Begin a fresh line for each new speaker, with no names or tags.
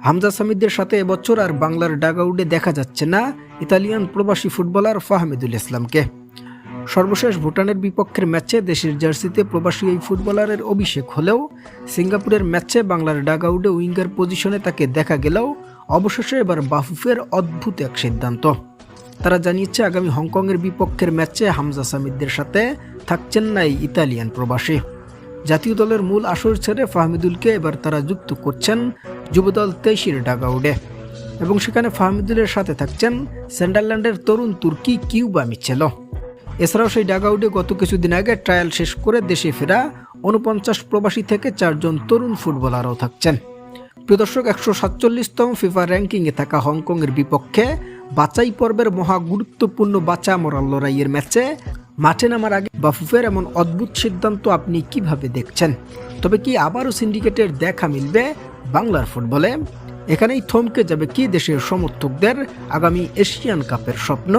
হামজা সামিদের সাথে এবছর আর বাংলার ডাগআউটে দেখা যাচ্ছে না ইতালিয়ান প্রবাসী ফুটবলার ফাহমিদুল ইসলামকে। সর্বশেষ ভুটানের বিপক্ষের ম্যাচে দেশের জার্সিতে প্রবাসী এই ফুটবলারের অভিষেক হলেও সিঙ্গাপুরের ম্যাচে বাংলার ডাগআউটে উইঙ্গার পজিশনে তাকে দেখা গেলেও অবশেষে এবার বাফুফের অদ্ভুত এক সিদ্ধান্ত। তারা জানিয়েছে আগামী হংকংয়ের বিপক্ষের ম্যাচে হামজা সামিদের সাথে থাকছেন না এই ইতালিয়ান প্রবাসী। জাতীয় দলের মূল আসর ছেড়ে ফাহমিদুলকে এবার তারা যুক্ত করছেন যুবদল 23-এর ডাগআউটে এবং সেখানে ফাহমিদুলের সাথে থাকছেন সেন্ডারল্যান্ডের তরুণ তুর্কি কিউবা মিচেলো। এছাড়াও সেই ডাগআউটে গত কিছুদিন আগে ট্রায়াল শেষ করে দেশে ফেরা 49 প্রবাসী থেকে 4 জন তরুণ ফুটবলারও থাকছেন। প্রিয় দর্শক, 147তম ফিফা র্যাঙ্কিংয়ে থাকা হংকংয়ের বিপক্ষে বাছাই পর্বের মহা গুরুত্বপূর্ণ বাঁচা মরার লড়াইয়ের ম্যাচে মাঠে নামার আগে বাফুফের এমন অদ্ভুত সিদ্ধান্ত আপনি কিভাবে দেখছেন? তবে কি আবারও সিন্ডিকেটের দেখা মিলবে বাংলার ফুটবলে? এখানেই থমকে যাবে কি দেশের সমর্থকদের আগামী এশিয়ান কাপের স্বপ্ন?